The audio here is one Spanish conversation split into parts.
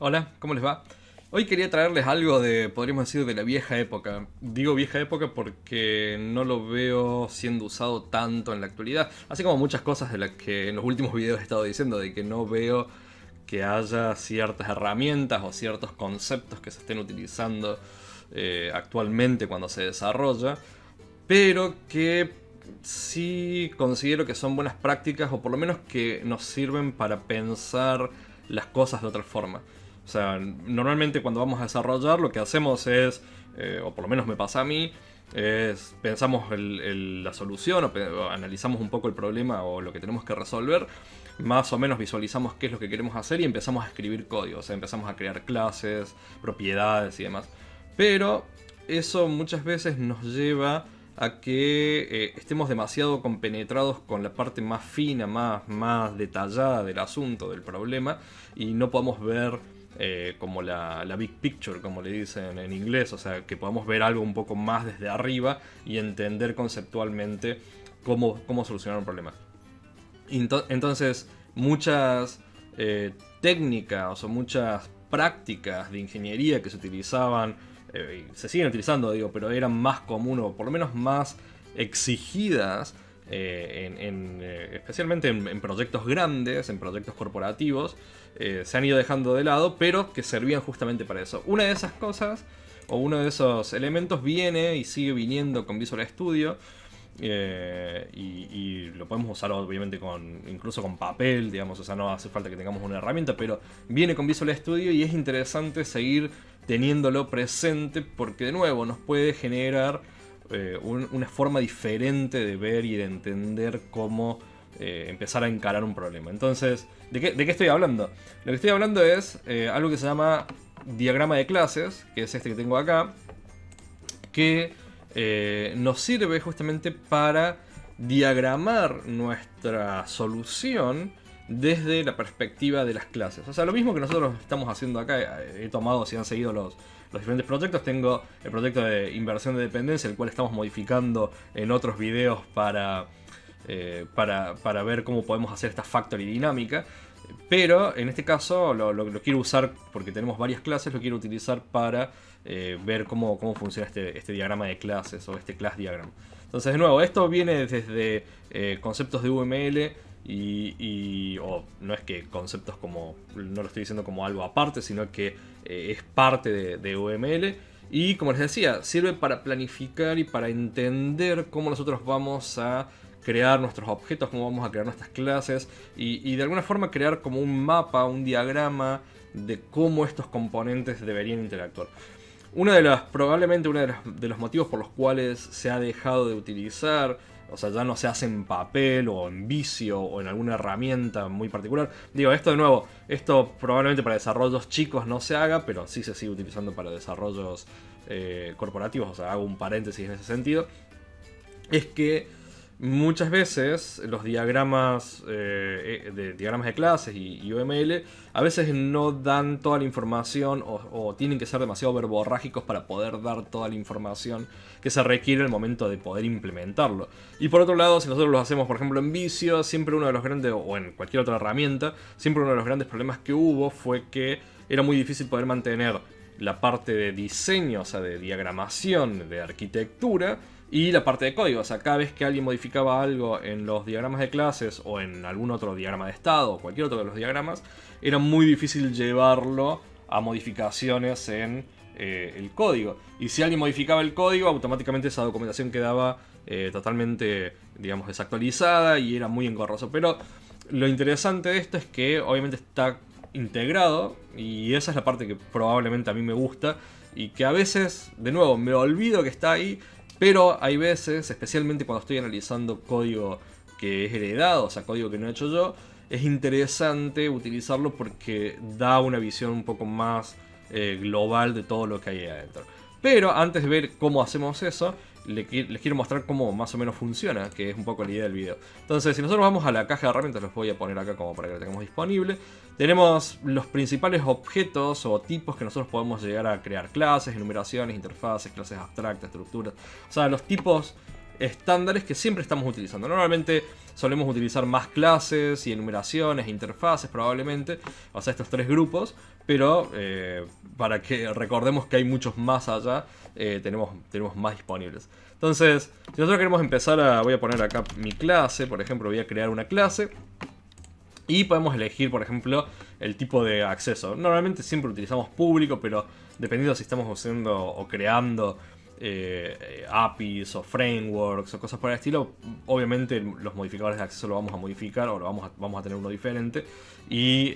Hola, ¿cómo les va? Hoy quería traerles algo de, podríamos decir, de la vieja época. Digo vieja época porque no lo veo siendo usado tanto en la actualidad. Así como muchas cosas de las que en los últimos videos he estado diciendo, de que no veo que haya ciertas herramientas o ciertos conceptos que se estén utilizando actualmente cuando se desarrolla, pero que sí considero que son buenas prácticas o por lo menos que nos sirven para pensar las cosas de otra forma. O sea, normalmente cuando vamos a desarrollar lo que hacemos es, o por lo menos me pasa a mí, es pensamos la solución o analizamos un poco el problema o lo que tenemos que resolver, más o menos visualizamos qué es lo que queremos hacer y empezamos a escribir código, o sea, empezamos a crear clases, propiedades y demás. Pero eso muchas veces nos lleva a que estemos demasiado compenetrados con la parte más fina, más detallada del asunto, del problema, y no podamos ver como la big picture, como le dicen en inglés, o sea, que podamos ver algo un poco más desde arriba y entender conceptualmente cómo solucionar un problema. Entonces, muchas técnicas o muchas prácticas de ingeniería que se utilizaban, se siguen utilizando, digo, pero eran más comunes o por lo menos más exigidas, especialmente en proyectos grandes, en proyectos corporativos, se han ido dejando de lado, pero que servían justamente para eso. Una de esas cosas, o uno de esos elementos, viene y sigue viniendo con Visual Studio. Y lo podemos usar obviamente incluso con papel, digamos, o sea, no hace falta que tengamos una herramienta, pero viene con Visual Studio y es interesante seguir teniéndolo presente porque de nuevo nos puede generar una forma diferente de ver y de entender cómo empezar a encarar un problema. Entonces, ¿de qué estoy hablando? Lo que estoy hablando es algo que se llama diagrama de clases, que es este que tengo acá, que nos sirve justamente para diagramar nuestra solución desde la perspectiva de las clases. O sea, lo mismo que nosotros estamos haciendo acá. He tomado, si han seguido los diferentes proyectos, tengo el proyecto de inversión de dependencia, el cual estamos modificando en otros videos para ver cómo podemos hacer esta factory dinámica. Pero en este caso lo quiero usar porque tenemos varias clases, lo quiero utilizar para ver cómo funciona este diagrama de clases o este class diagram. Entonces, de nuevo, esto viene desde conceptos de UML o no es que conceptos como, no lo estoy diciendo como algo aparte, sino que es parte de UML. Y como les decía, sirve para planificar y para entender cómo nosotros vamos a crear nuestros objetos, cómo vamos a crear nuestras clases y de alguna forma crear como un mapa, un diagrama de cómo estos componentes deberían interactuar. Probablemente uno de los motivos por los cuales se ha dejado de utilizar, o sea, ya no se hace en papel o en Visio o en alguna herramienta muy particular. Digo, esto de nuevo, esto probablemente para desarrollos chicos no se haga, pero sí se sigue utilizando para desarrollos corporativos, o sea, hago un paréntesis en ese sentido. Es que muchas veces los diagramas de clases y UML a veces no dan toda la información o tienen que ser demasiado verborrágicos para poder dar toda la información que se requiere al momento de poder implementarlo. Y por otro lado, si nosotros lo hacemos por ejemplo en Visio, siempre uno de los grandes, o en cualquier otra herramienta, siempre uno de los grandes problemas que hubo fue que era muy difícil poder mantener la parte de diseño, o sea, de diagramación, de arquitectura, y la parte de código. O sea, cada vez que alguien modificaba algo en los diagramas de clases o en algún otro diagrama de estado o cualquier otro de los diagramas, era muy difícil llevarlo a modificaciones en el código. Y si alguien modificaba el código, automáticamente esa documentación quedaba totalmente, digamos, desactualizada y era muy engorroso. Pero lo interesante de esto es que obviamente está integrado y esa es la parte que probablemente a mí me gusta y que a veces, de nuevo, me olvido que está ahí. Pero hay veces, especialmente cuando estoy analizando código que es heredado, o sea, código que no he hecho yo, es interesante utilizarlo porque da una visión un poco más global de todo lo que hay ahí adentro. Pero antes de ver cómo hacemos eso, les quiero mostrar cómo más o menos funciona, que es un poco la idea del video. Entonces, si nosotros vamos a la caja de herramientas, los voy a poner acá como para que lo tengamos disponible. Tenemos los principales objetos o tipos que nosotros podemos llegar a crear: clases, enumeraciones, interfaces, clases abstractas, estructuras. O sea, los tipos estándares que siempre estamos utilizando. Normalmente solemos utilizar más clases y enumeraciones e interfaces probablemente, o sea, estos tres grupos, pero para que recordemos que hay muchos más allá, tenemos más disponibles. Entonces, si nosotros queremos empezar voy a poner acá mi clase, por ejemplo, voy a crear una clase. Y podemos elegir, por ejemplo, el tipo de acceso. Normalmente siempre utilizamos público, pero dependiendo si estamos usando o creando APIs o frameworks o cosas por el estilo, obviamente los modificadores de acceso lo vamos a modificar o vamos a tener uno diferente. Y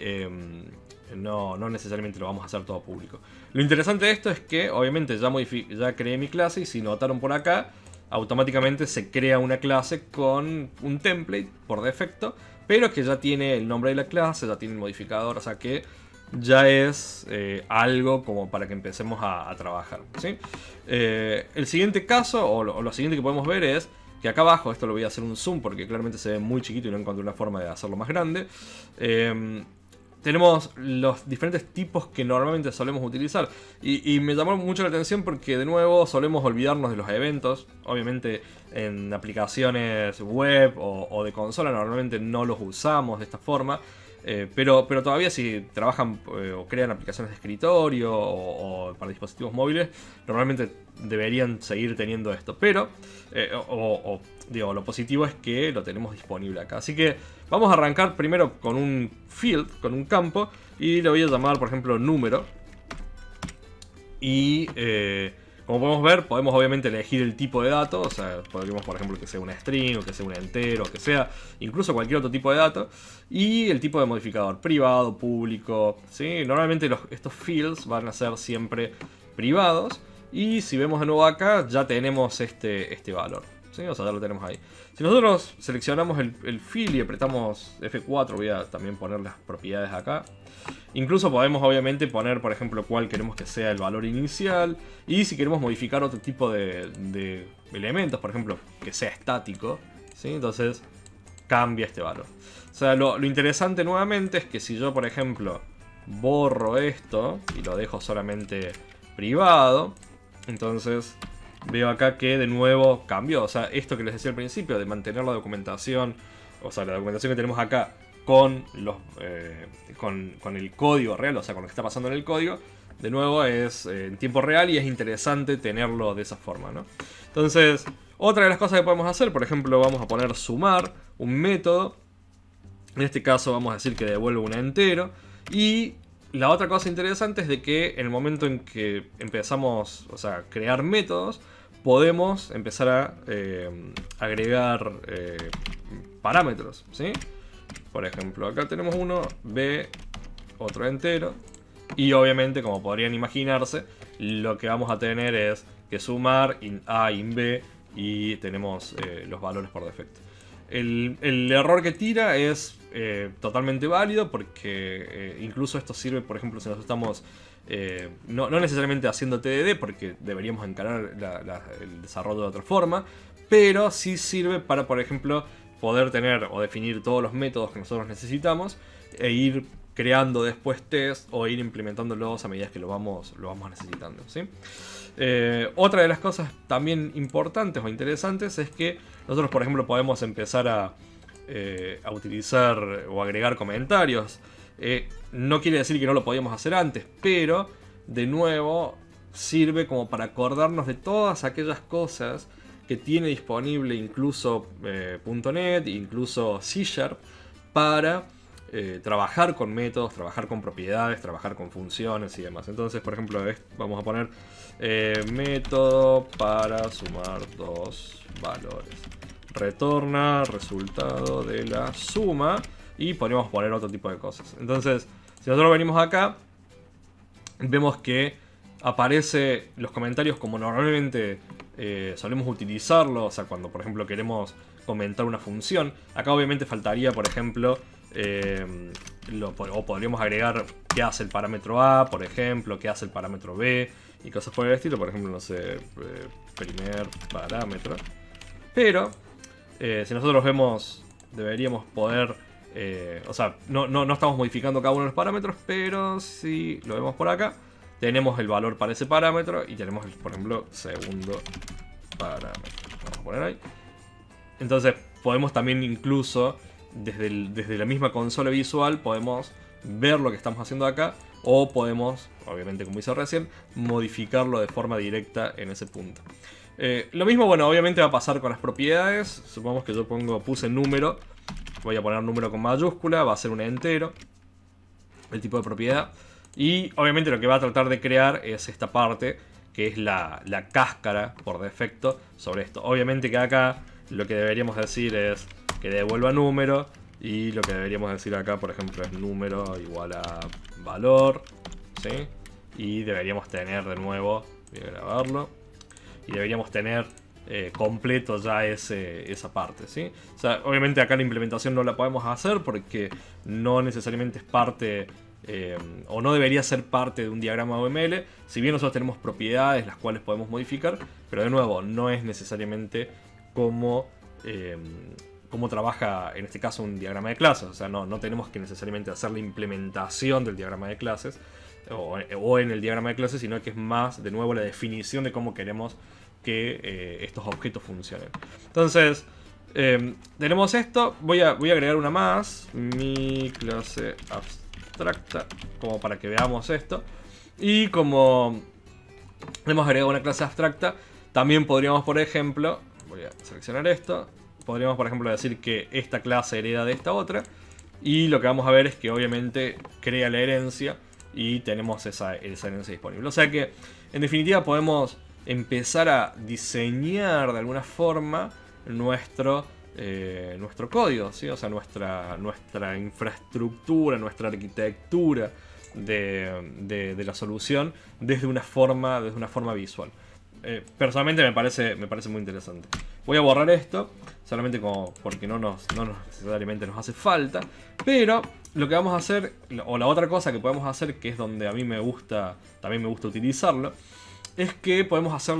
no necesariamente lo vamos a hacer todo público. Lo interesante de esto es que obviamente ya creé mi clase y si notaron por acá, automáticamente se crea una clase con un template por defecto, pero que ya tiene el nombre de la clase, ya tiene el modificador, o sea que ya es algo como para que empecemos a trabajar, ¿sí? El siguiente caso, o lo siguiente que podemos ver es que acá abajo, esto lo voy a hacer un zoom porque claramente se ve muy chiquito y no encontré una forma de hacerlo más grande. Tenemos los diferentes tipos que normalmente solemos utilizar. Y me llamó mucho la atención porque de nuevo solemos olvidarnos de los eventos. Obviamente en aplicaciones web o de consola normalmente no los usamos de esta forma. Pero todavía si trabajan o crean aplicaciones de escritorio o para dispositivos móviles, normalmente deberían seguir teniendo esto. Pero, digo, lo positivo es que lo tenemos disponible acá. Así que vamos a arrancar primero con un field, con un campo, y le voy a llamar, por ejemplo, número. Y como podemos ver, podemos obviamente elegir el tipo de dato. O sea, podríamos, por ejemplo, que sea un string, o que sea un entero, o que sea incluso cualquier otro tipo de dato. Y el tipo de modificador, privado, público, ¿sí? Normalmente estos fields van a ser siempre privados. Y si vemos de nuevo acá, ya tenemos este valor, ¿sí? O sea, ya lo tenemos ahí. Si nosotros seleccionamos el field y apretamos F4, voy a también poner las propiedades acá. Incluso podemos obviamente poner, por ejemplo, cuál queremos que sea el valor inicial. Y si queremos modificar otro tipo de elementos, por ejemplo, que sea estático, ¿sí? Entonces cambia este valor. O sea, lo interesante nuevamente es que si yo, por ejemplo, borro esto y lo dejo solamente privado, entonces veo acá que de nuevo cambió. O sea, esto que les decía al principio de mantener la documentación, o sea, la documentación que tenemos acá con el código real, o sea, con lo que está pasando en el código, de nuevo es en tiempo real y es interesante tenerlo de esa forma, ¿no? Entonces, otra de las cosas que podemos hacer, por ejemplo, vamos a poner sumar, un método. En este caso vamos a decir que devuelve un entero. Y la otra cosa interesante es de que en el momento en que empezamos, o sea, a crear métodos, podemos empezar a agregar parámetros, ¿sí? Por ejemplo, acá tenemos uno, B, otro entero. Y obviamente, como podrían imaginarse, lo que vamos a tener es que sumar in A, in B, y tenemos los valores por defecto. El error que tira es totalmente válido porque incluso esto sirve, por ejemplo, si nosotros estamos no necesariamente haciendo TDD, porque deberíamos encarar el desarrollo de otra forma, pero sí sirve para, por ejemplo, poder tener o definir todos los métodos que nosotros necesitamos e ir creando después test o ir implementándolos a medida que lo vamos necesitando, ¿sí? Otra de las cosas también importantes o interesantes es que nosotros, por ejemplo, podemos empezar a utilizar o agregar comentarios. No quiere decir que no lo podíamos hacer antes, pero de nuevo sirve como para acordarnos de todas aquellas cosas que tiene disponible incluso .NET, incluso C# para trabajar con métodos, trabajar con propiedades, trabajar con funciones y demás. Entonces, por ejemplo, vamos a poner método para sumar dos valores. Retorna resultado de la suma y podemos poner otro tipo de cosas. Entonces, si nosotros venimos acá, vemos que aparece los comentarios como normalmente solemos utilizarlo. O sea, cuando por ejemplo queremos comentar una función. Acá obviamente faltaría, por ejemplo, o podríamos agregar qué hace el parámetro A, por ejemplo, qué hace el parámetro B y cosas por el estilo. Por ejemplo, no sé, primer parámetro. Pero si nosotros vemos, deberíamos poder, o sea, no estamos modificando cada uno de los parámetros, pero si lo vemos por acá, tenemos el valor para ese parámetro y tenemos, por ejemplo, segundo parámetro. Vamos a poner ahí. Entonces podemos también incluso desde la misma consola visual podemos ver lo que estamos haciendo acá, o podemos, obviamente como hice recién, modificarlo de forma directa en ese punto. Lo mismo, bueno, obviamente va a pasar con las propiedades. Supongamos que yo puse número, voy a poner número con mayúscula, va a ser un entero el tipo de propiedad, y obviamente lo que va a tratar de crear es esta parte que es la cáscara por defecto sobre esto. Obviamente que acá lo que deberíamos decir es que devuelva número, y lo que deberíamos decir acá, por ejemplo, es número igual a valor, ¿sí? Y deberíamos tener de nuevo, voy a grabarlo, y deberíamos tener completo ya esa parte, ¿sí? O sea, obviamente acá la implementación no la podemos hacer porque no necesariamente es parte o no debería ser parte de un diagrama UML, si bien nosotros tenemos propiedades las cuales podemos modificar, pero de nuevo no es necesariamente como cómo trabaja en este caso un diagrama de clases. O sea, no tenemos que necesariamente hacer la implementación del diagrama de clases o en el diagrama de clases, sino que es más, de nuevo, la definición de cómo queremos que estos objetos funcionen. Entonces, tenemos esto. Voy a agregar una más, mi clase abstracta, como para que veamos esto. Y como hemos agregado una clase abstracta, también podríamos, por ejemplo, voy a seleccionar esto, podríamos, por ejemplo, decir que esta clase hereda de esta otra. Y lo que vamos a ver es que obviamente crea la herencia y tenemos esa herencia disponible. O sea que, en definitiva, podemos empezar a diseñar de alguna forma nuestro código, ¿sí? O sea, nuestra infraestructura, nuestra arquitectura de la solución desde una forma visual. Personalmente me parece muy interesante. Voy a borrar esto, solamente como porque no necesariamente nos hace falta. Pero lo que vamos a hacer, o la otra cosa que podemos hacer, que es donde a mí también me gusta utilizarlo, es que podemos hacer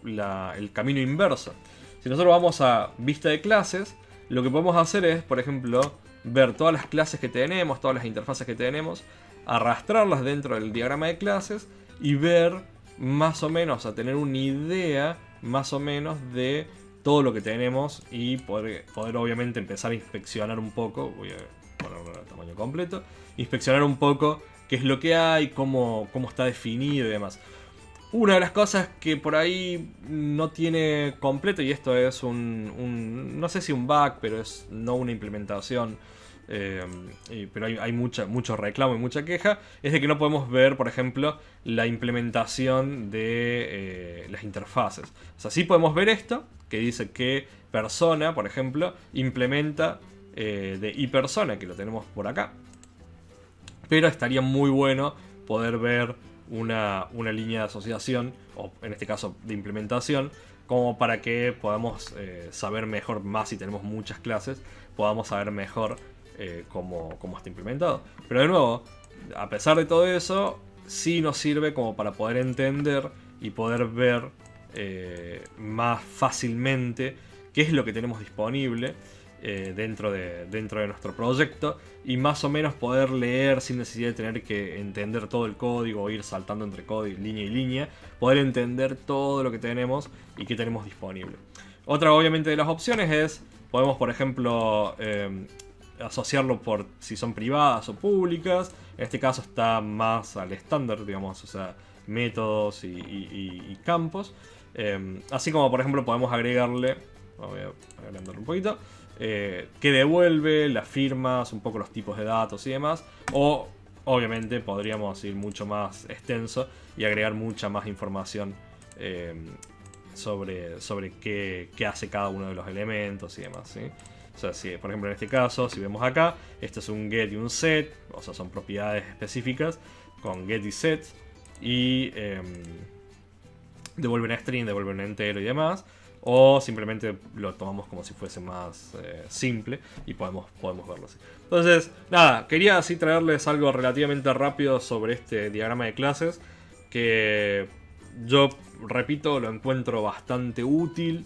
el camino inverso. Si nosotros vamos a vista de clases, lo que podemos hacer es, por ejemplo, ver todas las clases que tenemos, todas las interfaces que tenemos, arrastrarlas dentro del diagrama de clases y ver más o menos, a tener una idea más o menos de todo lo que tenemos y poder obviamente empezar a inspeccionar un poco. Voy a ponerlo al tamaño completo. Inspeccionar un poco qué es lo que hay, cómo está definido y demás. Una de las cosas que por ahí no tiene completo, y esto es no sé si un bug, pero es no una implementación, pero hay mucho reclamo y mucha queja, es de que no podemos ver, por ejemplo, la implementación de las interfaces. O sea, sí podemos ver esto, que dice que persona, por ejemplo, implementa de iPersona, que lo tenemos por acá. Pero estaría muy bueno poder ver una línea de asociación, o en este caso de implementación, como para que podamos saber mejor, más si tenemos muchas clases, podamos saber mejor cómo está implementado. Pero de nuevo, a pesar de todo eso, sí nos sirve como para poder entender y poder ver más fácilmente qué es lo que tenemos disponible dentro de nuestro proyecto, y más o menos poder leer sin necesidad de tener que entender todo el código o ir saltando entre código, línea y línea, poder entender todo lo que tenemos y qué tenemos disponible. Otra, obviamente, de las opciones es, podemos, por ejemplo, asociarlo por si son privadas o públicas. En este caso está más al estándar, digamos, o sea, métodos y campos. Así como, por ejemplo, podemos agregarle, voy a agrandarlo un poquito, que devuelve las firmas, un poco los tipos de datos y demás. O obviamente podríamos ir mucho más extenso y agregar mucha más información sobre qué hace cada uno de los elementos y demás, ¿sí? O sea, si, por ejemplo, en este caso, si vemos acá, esto es un get y un set, o sea, son propiedades específicas con get y set, y devuelven string, devuelven entero y demás. O simplemente lo tomamos como si fuese más simple y podemos verlo así. Entonces, nada, quería así traerles algo relativamente rápido sobre este diagrama de clases, que yo, repito, lo encuentro bastante útil.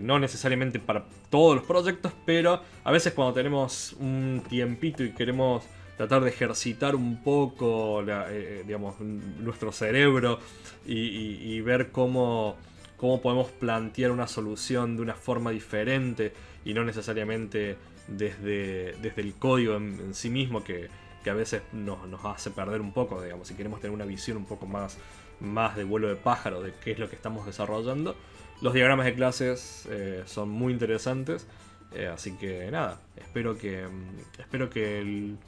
No necesariamente para todos los proyectos, pero a veces cuando tenemos un tiempito y queremos tratar de ejercitar un poco digamos, nuestro cerebro y ver cómo cómo podemos plantear una solución de una forma diferente y no necesariamente desde el código en sí mismo que a veces nos hace perder un poco, digamos, si queremos tener una visión un poco más de vuelo de pájaro de qué es lo que estamos desarrollando. Los diagramas de clases son muy interesantes, así que nada, espero que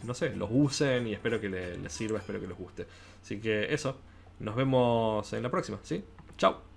no sé, los usen y espero que les sirva, espero que les guste. Así que eso, nos vemos en la próxima, ¿sí? Chao.